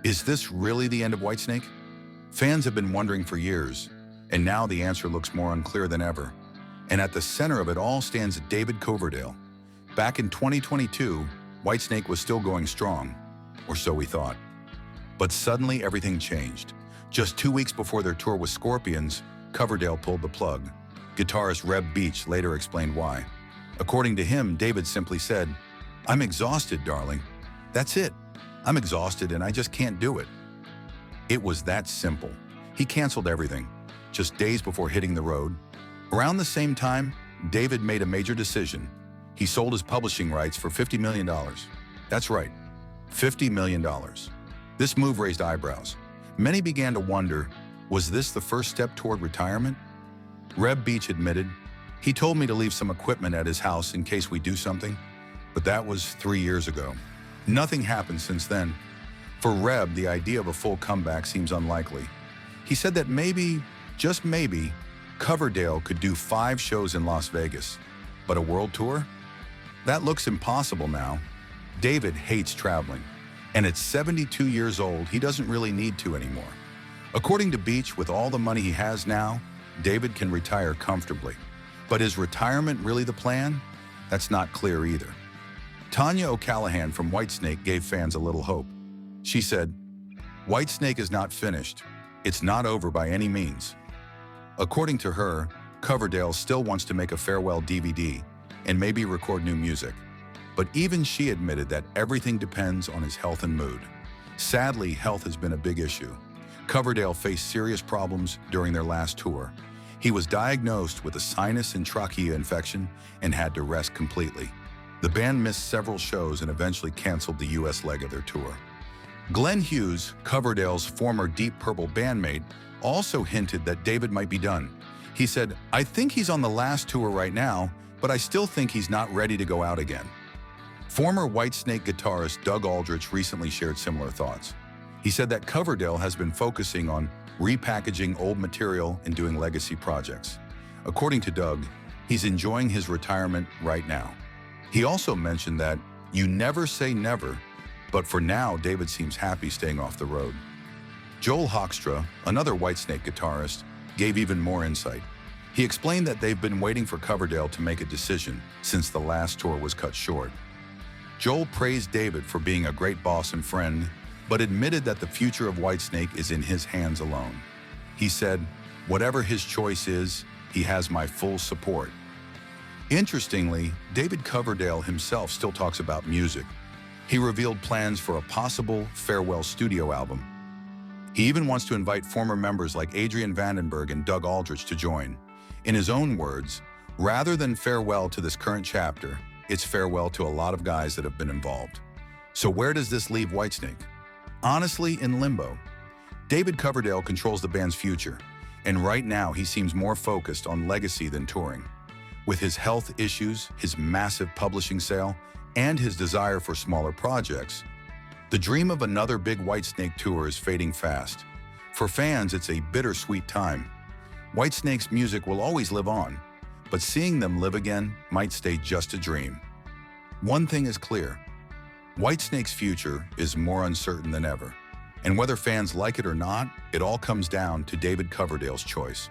Is this really the end of Whitesnake? Fans have been wondering for years, and now the answer looks more unclear than ever. And at the center of it all stands David Coverdale. Back in 2022, Whitesnake was still going strong, or so we thought. But suddenly everything changed. Just 2 weeks before their tour with Scorpions, Coverdale pulled the plug. Guitarist Reb Beach later explained why. According to him, David simply said, "I'm exhausted, darling. That's it. I'm exhausted and I just can't do it." It was that simple. He canceled everything, just days before hitting the road. Around the same time, David made a major decision. He sold his publishing rights for $50 million. That's right, $50 million. This move raised eyebrows. Many began to wonder, was this the first step toward retirement? Reb Beach admitted, "He told me to leave some equipment at his house in case we do something, but that was 3 years ago. Nothing happened since then." For Reb, the idea of a full comeback seems unlikely. He said that maybe, just maybe, Coverdale could do 5 shows in Las Vegas, but a world tour? That looks impossible now. David hates traveling, and at 72 years old, he doesn't really need to anymore. According to Beach, with all the money he has now, David can retire comfortably. But is retirement really the plan? That's not clear either. Tanya O'Callahan from Whitesnake gave fans a little hope. She said, "Whitesnake is not finished. It's not over by any means." According to her, Coverdale still wants to make a farewell DVD and maybe record new music. But even she admitted that everything depends on his health and mood. Sadly, health has been a big issue. Coverdale faced serious problems during their last tour. He was diagnosed with a sinus and trachea infection and had to rest completely. The band missed several shows and eventually canceled the US leg of their tour. Glenn Hughes, Coverdale's former Deep Purple bandmate, also hinted that David might be done. He said, "I think he's on the last tour right now, but I still think he's not ready to go out again." Former Whitesnake guitarist Doug Aldrich recently shared similar thoughts. He said that Coverdale has been focusing on repackaging old material and doing legacy projects. According to Doug, he's enjoying his retirement right now. He also mentioned that you never say never, but for now, David seems happy staying off the road. Joel Hoekstra, another Whitesnake guitarist, gave even more insight. He explained that they've been waiting for Coverdale to make a decision since the last tour was cut short. Joel praised David for being a great boss and friend, but admitted that the future of Whitesnake is in his hands alone. He said, "Whatever his choice is, he has my full support." Interestingly, David Coverdale himself still talks about music. He revealed plans for a possible farewell studio album. He even wants to invite former members like Adrian Vandenberg and Doug Aldrich to join. In his own words, rather than farewell to this current chapter, it's farewell to a lot of guys that have been involved. So where does this leave Whitesnake? Honestly, in limbo. David Coverdale controls the band's future, and right now he seems more focused on legacy than touring. With his health issues, his massive publishing sale, and his desire for smaller projects, the dream of another big Whitesnake tour is fading fast. For fans, it's a bittersweet time. Whitesnake's music will always live on, but seeing them live again might stay just a dream. One thing is clear. Whitesnake's future is more uncertain than ever, and whether fans like it or not, it all comes down to David Coverdale's choice.